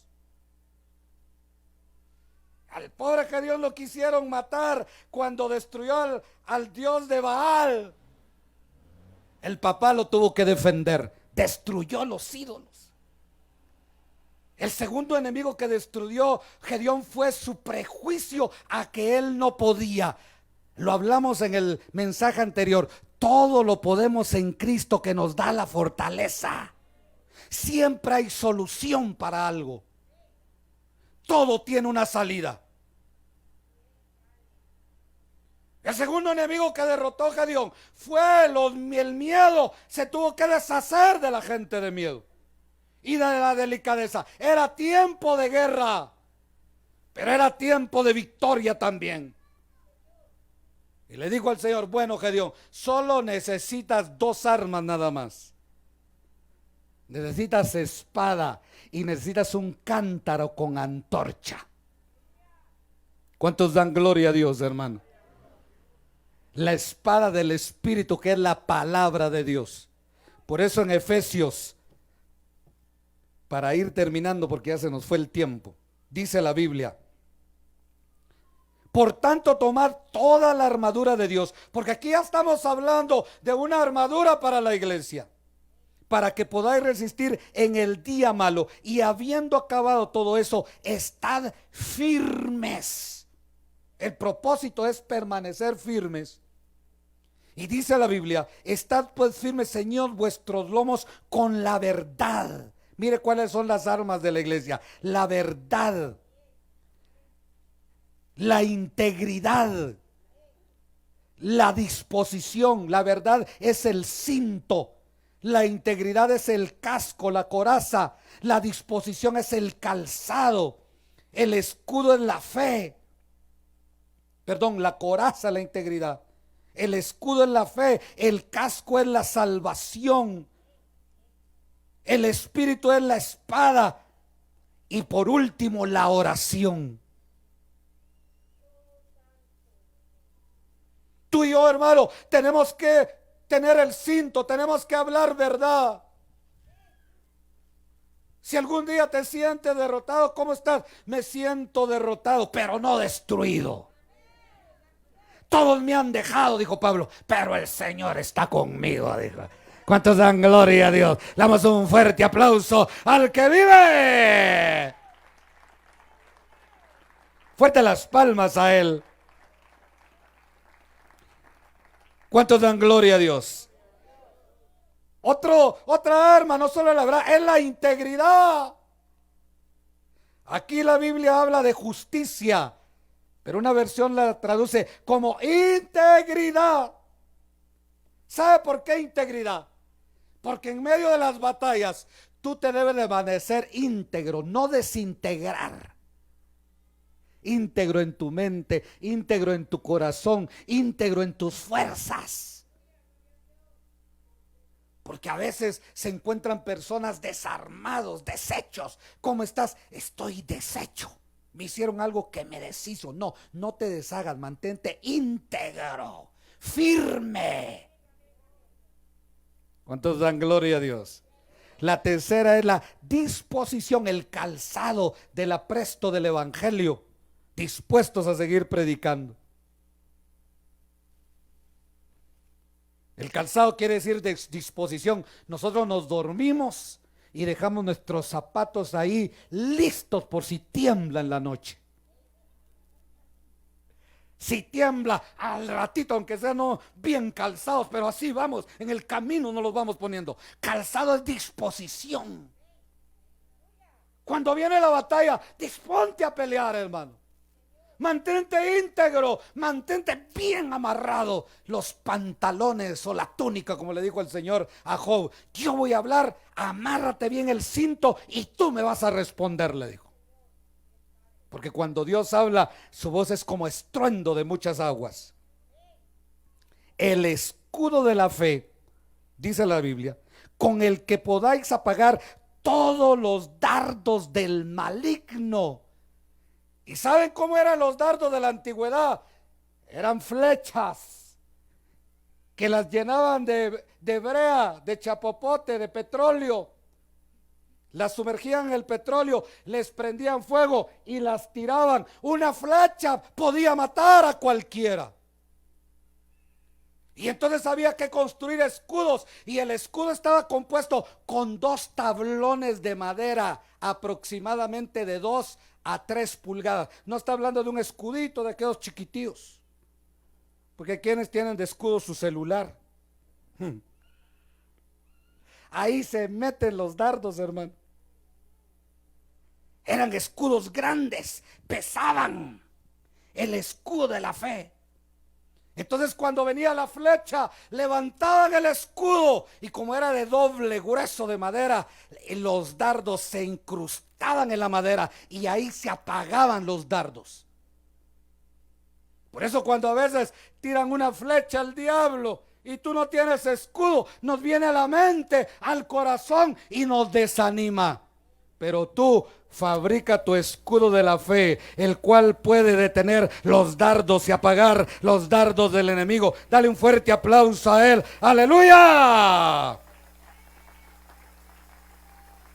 Al pobre Gedeón lo quisieron matar cuando destruyó al dios de Baal. El papá lo tuvo que defender. Destruyó los ídolos. El segundo enemigo que destruyó Gedeón fue su prejuicio a que él no podía. Lo hablamos en el mensaje anterior. Todo lo podemos en Cristo que nos da la fortaleza. Siempre hay solución para algo. Todo tiene una salida. El segundo enemigo que derrotó Gedeón fue el miedo. Se tuvo que deshacer de la gente de miedo y de la delicadeza. Era tiempo de guerra, pero era tiempo de victoria también. Y le dijo al Señor, bueno, Gedeón, solo necesitas 2 armas nada más. Necesitas espada y necesitas un cántaro con antorcha. ¿Cuántos dan gloria a Dios, hermano? La espada del Espíritu, que es la palabra de Dios. Por eso en Efesios, para ir terminando porque ya se nos fue el tiempo, dice la Biblia: por tanto, tomad toda la armadura de Dios, porque aquí ya estamos hablando de una armadura para la iglesia, para que podáis resistir en el día malo, y habiendo acabado todo eso, estad firmes. El propósito es permanecer firmes. Y dice la Biblia: estad pues firmes, ceñid vuestros lomos con la verdad. Mire cuáles son las armas de la iglesia: la verdad, la integridad, la disposición. La verdad es el cinto, la integridad es el casco, la coraza, la disposición es el calzado, el escudo es la fe. Perdón, la coraza, la integridad. El escudo es la fe, el casco es la salvación, el espíritu es la espada y por último la oración. Tú y yo, hermano, tenemos que tener el cinto, tenemos que hablar verdad. Si algún día te sientes derrotado, ¿cómo estás? Me siento derrotado, pero no destruido. Todos me han dejado, dijo Pablo, pero el Señor está conmigo, dijo. ¿Cuántos dan gloria a Dios? Le damos un fuerte aplauso al que vive. Fuerte las palmas a Él. ¿Cuántos dan gloria a Dios? Otra arma, no solo la verdad, es la integridad. Aquí la Biblia habla de justicia, pero una versión la traduce como integridad. ¿Sabe por qué integridad? Porque en medio de las batallas tú te debes de permanecer íntegro, no desintegrar. Íntegro en tu mente, íntegro en tu corazón, íntegro en tus fuerzas. Porque a veces se encuentran personas desarmados, deshechos. ¿Cómo estás? Estoy deshecho. Me hicieron algo que me deshizo. No, no te deshagas, mantente íntegro, firme. ¿Cuántos dan gloria a Dios? La tercera es la disposición, el calzado del apresto del evangelio, dispuestos a seguir predicando. El calzado quiere decir disposición. Nosotros nos dormimos y dejamos nuestros zapatos ahí listos por si tiembla en la noche. Si tiembla al ratito, aunque sean no bien calzados, pero así vamos, en el camino nos los vamos poniendo. Calzado es disposición. Cuando viene la batalla, disponte a pelear, hermano. Mantente íntegro, mantente bien amarrado los pantalones o la túnica, como le dijo el Señor a Job. Yo voy a hablar, amárrate bien el cinto y tú me vas a responder, le dijo. Porque cuando Dios habla, su voz es como estruendo de muchas aguas. El escudo de la fe, dice la Biblia, con el que podáis apagar todos los dardos del maligno. ¿Y saben cómo eran los dardos de la antigüedad? Eran flechas que las llenaban de brea, de chapopote, de petróleo. Las sumergían en el petróleo, les prendían fuego y las tiraban. Una flecha podía matar a cualquiera. Y entonces había que construir escudos, y el escudo estaba compuesto con 2 tablones de madera, aproximadamente de 2 a 3 pulgadas. No está hablando de un escudito de aquellos chiquitíos, porque quienes tienen de escudo su celular. Ahí se meten los dardos, hermano. Eran escudos grandes, pesaban. El escudo de la fe. Entonces cuando venía la flecha, levantaban el escudo, y como era de doble grueso de madera, los dardos se incrustaban en la madera y ahí se apagaban los dardos. Por eso cuando a veces tiran una flecha al diablo y tú no tienes escudo, nos viene a la mente, al corazón, y nos desanima. Pero tú fabrica tu escudo de la fe, el cual puede detener los dardos y apagar los dardos del enemigo. Dale un fuerte aplauso a Él. ¡Aleluya!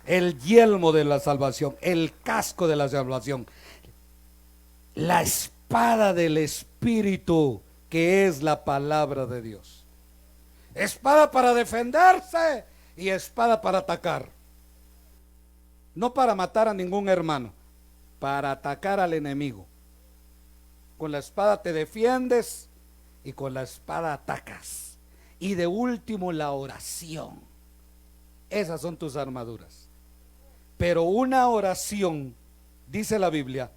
El yelmo de la salvación, el casco de la salvación, la espada del Espíritu, que es la palabra de Dios. Espada para defenderse y espada para atacar. No para matar a ningún hermano, para atacar al enemigo. Con la espada te defiendes y con la espada atacas. Y de último la oración. Esas son tus armaduras. Pero una oración, dice la Biblia,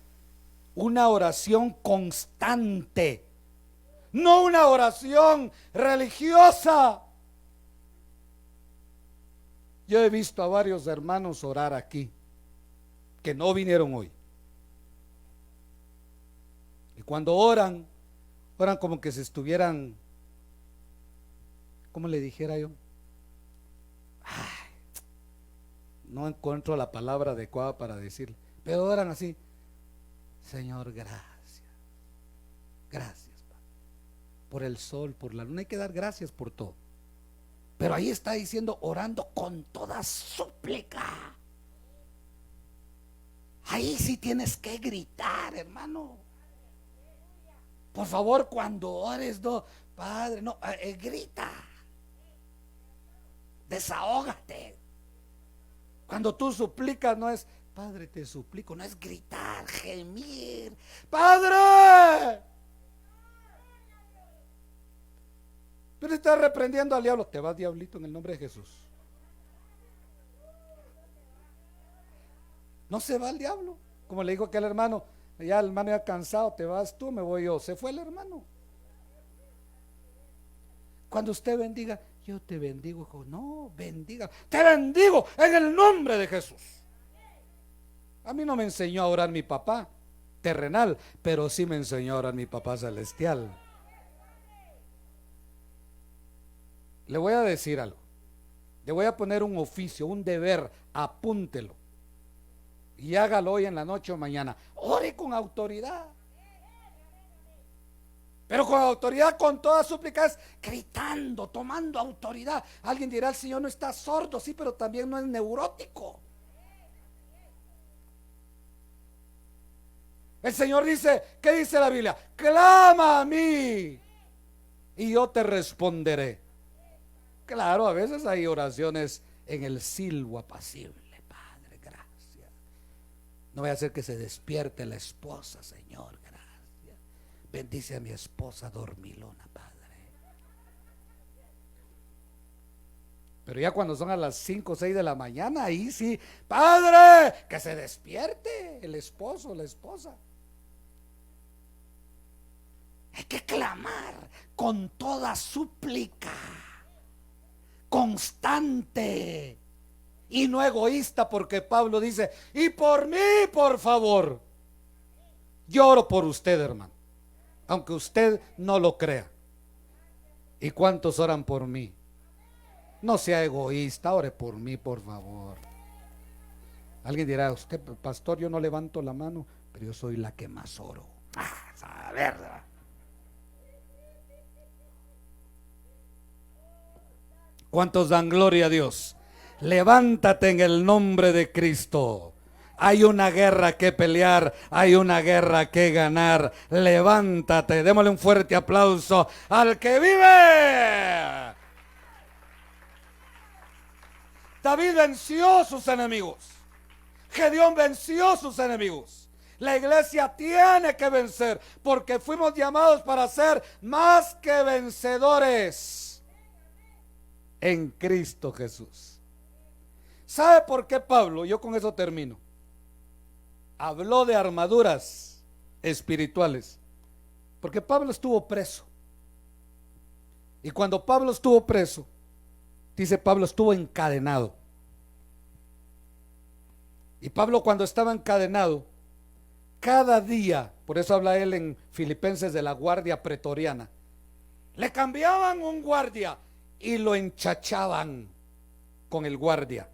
una oración constante, no una oración religiosa. Yo he visto a varios hermanos orar aquí que no vinieron hoy. Y cuando oran, oran como que se estuvieran ¿cómo le dijera yo? Ay, no encuentro la palabra adecuada para decirle, pero oran así: Señor, gracias, gracias, Padre, por el sol, por la luna. Hay que dar gracias por todo, pero ahí está diciendo, orando con toda súplica. Ahí sí tienes que gritar, hermano. Por favor, cuando ores, no, Padre, no, grita, desahógate. Cuando tú suplicas, no es Padre, te suplico, no es gritar, gemir, Padre. Tú le estás reprendiendo al diablo. Te vas, diablito, en el nombre de Jesús. No se va el diablo. Como le dijo aquel hermano, ya el hermano ya cansado, te vas tú, me voy yo. Se fue el hermano. Cuando usted bendiga, yo te bendigo, hijo. No, bendiga. Te bendigo en el nombre de Jesús. A mí no me enseñó a orar mi papá terrenal, pero sí me enseñó a orar mi papá celestial. Le voy a decir algo. Le voy a poner un oficio, un deber, apúntelo. Y hágalo hoy en la noche o mañana. Ore con autoridad. Pero con autoridad, con todas súplicas, gritando, tomando autoridad. Alguien dirá, el Señor no está sordo, sí, pero también no es neurótico. El Señor dice, ¿qué dice la Biblia? Clama a mí y yo te responderé. Claro, a veces hay oraciones en el silbo apacible. Padre, gracias. No voy a hacer que se despierte la esposa, Señor, gracias. Bendice a mi esposa dormilona, Padre. Pero ya cuando son a las 5 o 6 de la mañana, ahí sí, Padre, que se despierte el esposo, la esposa. Hay que clamar con toda súplica, constante y no egoísta, porque Pablo dice, y por mí, por favor, yo oro por usted, hermano, aunque usted no lo crea. ¿Y cuántos oran por mí? No sea egoísta, ore por mí, por favor. Alguien dirá, usted, pastor, yo no levanto la mano, pero yo soy la que más oro. A ver, ¿cuántos dan gloria a Dios? Levántate en el nombre de Cristo. Hay una guerra que pelear, hay una guerra que ganar. Levántate, démosle un fuerte aplauso al que vive. David venció sus enemigos. Gedeón venció sus enemigos. La iglesia tiene que vencer, porque fuimos llamados para ser más que vencedores en Cristo Jesús. ¿Sabe por qué Pablo? Yo con eso termino. Habló de armaduras espirituales, porque Pablo estuvo preso. Y cuando Pablo estuvo preso, dice Pablo estuvo encadenado. Y Pablo, cuando estaba encadenado, cada día, por eso habla él en Filipenses de la guardia pretoriana, le cambiaban un guardia y lo enchachaban con el guardia.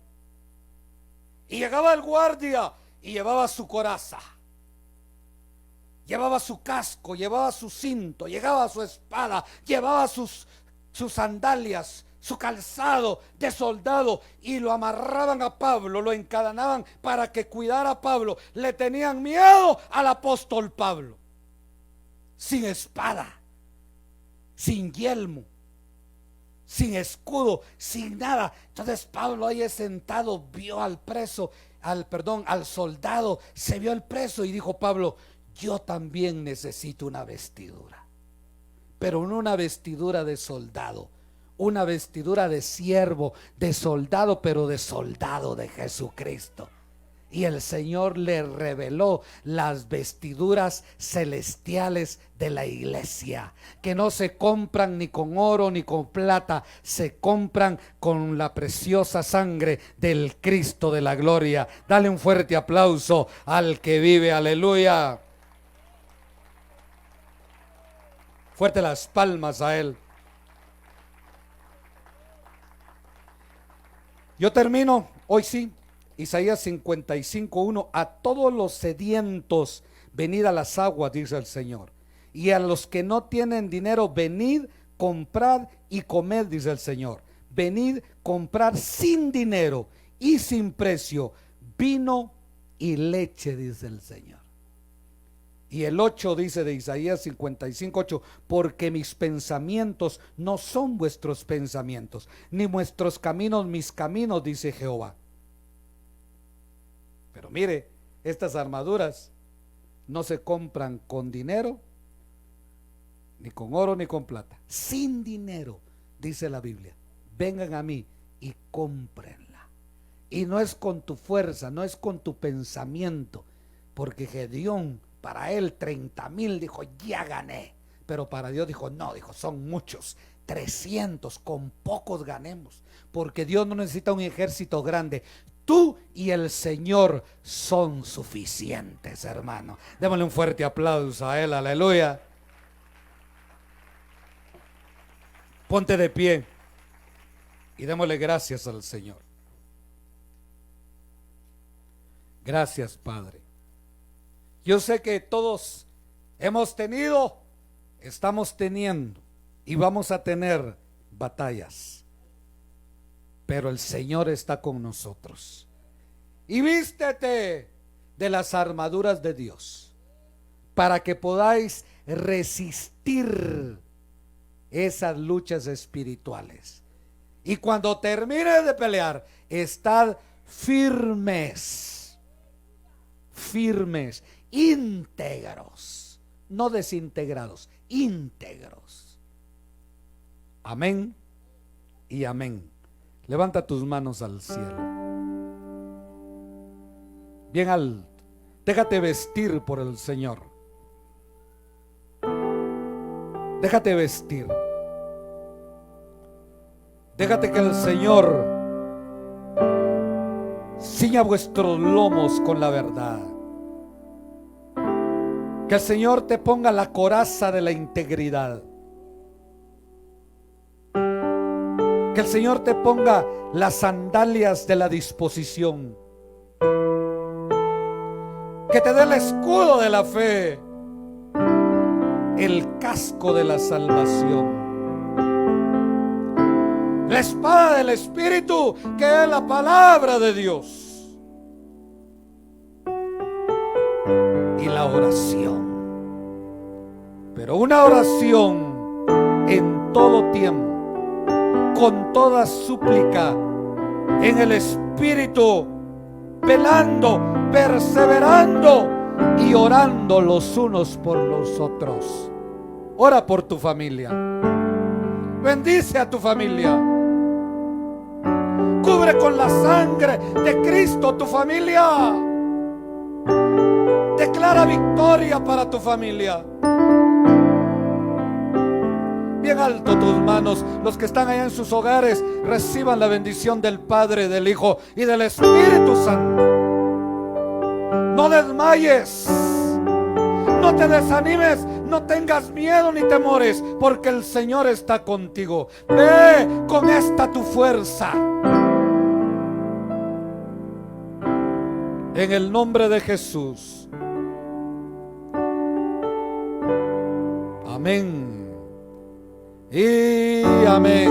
Y llegaba el guardia y llevaba su coraza, llevaba su casco, llevaba su cinto, llevaba su espada, llevaba sus sandalias, su calzado de soldado, y lo amarraban a Pablo, lo encadenaban para que cuidara a Pablo. Le tenían miedo al apóstol Pablo, sin espada, sin yelmo, sin escudo, sin nada. Entonces Pablo ahí sentado vio al preso, al soldado, se vio el preso y dijo Pablo, yo también necesito una vestidura, pero no una vestidura de soldado, una vestidura de siervo, de soldado, pero de soldado de Jesucristo. Y el Señor le reveló las vestiduras celestiales de la iglesia, que no se compran ni con oro ni con plata, se compran con la preciosa sangre del Cristo de la gloria. Dale un fuerte aplauso al que vive, aleluya. Fuerte las palmas a Él. Yo termino, hoy sí, Isaías 55:1. A todos los sedientos, venid a las aguas, dice el Señor. Y a los que no tienen dinero, venid, comprad y comed, dice el Señor. Venid, comprar sin dinero y sin precio vino y leche, dice el Señor. Y el 8 dice de Isaías 55:8, porque mis pensamientos no son vuestros pensamientos, ni vuestros caminos mis caminos, dice Jehová. Pero mire, estas armaduras no se compran con dinero, ni con oro, ni con plata. Sin dinero, dice la Biblia. Vengan a mí y cómprenla. Y no es con tu fuerza, no es con tu pensamiento, porque Gedeón, para él 30,000 dijo, ya gané. Pero para Dios dijo, no, dijo, son muchos, 300, con pocos ganemos, porque Dios no necesita un ejército grande. Tú y el Señor son suficientes, hermano. Démosle un fuerte aplauso a Él, aleluya. Ponte de pie y démosle gracias al Señor. Gracias, Padre. Yo sé que todos hemos tenido, estamos teniendo y vamos a tener batallas, pero el Señor está con nosotros. Y vístete de las armaduras de Dios para que podáis resistir esas luchas espirituales. Y cuando termines de pelear, estad firmes, firmes, íntegros, no desintegrados, íntegros. Amén y amén. Levanta tus manos al cielo, bien alto. Déjate vestir por el Señor. Déjate vestir. Déjate que el Señor ciña vuestros lomos con la verdad. Que el Señor te ponga la coraza de la integridad. Que el Señor te ponga las sandalias de la disposición. Que te dé el escudo de la fe, el casco de la salvación, la espada del Espíritu, que es la palabra de Dios, y la oración. Pero una oración en todo tiempo, con toda súplica, en el Espíritu, velando, perseverando y orando los unos por los otros. Ora por tu familia. Bendice a tu familia. Cubre con la sangre de Cristo tu familia. Declara victoria para tu familia. Bien alto tus manos. Los que están allá en sus hogares, reciban la bendición del Padre, del Hijo y del Espíritu Santo. No desmayes, no te desanimes, no tengas miedo ni temores, porque el Señor está contigo. Ve con esta tu fuerza. En el nombre de Jesús. Amén y amén.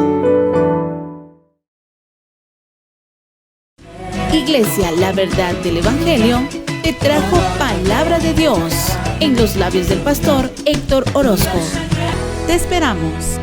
Iglesia, la verdad del Evangelio te trajo palabra de Dios en los labios del pastor Héctor Orozco. Te esperamos.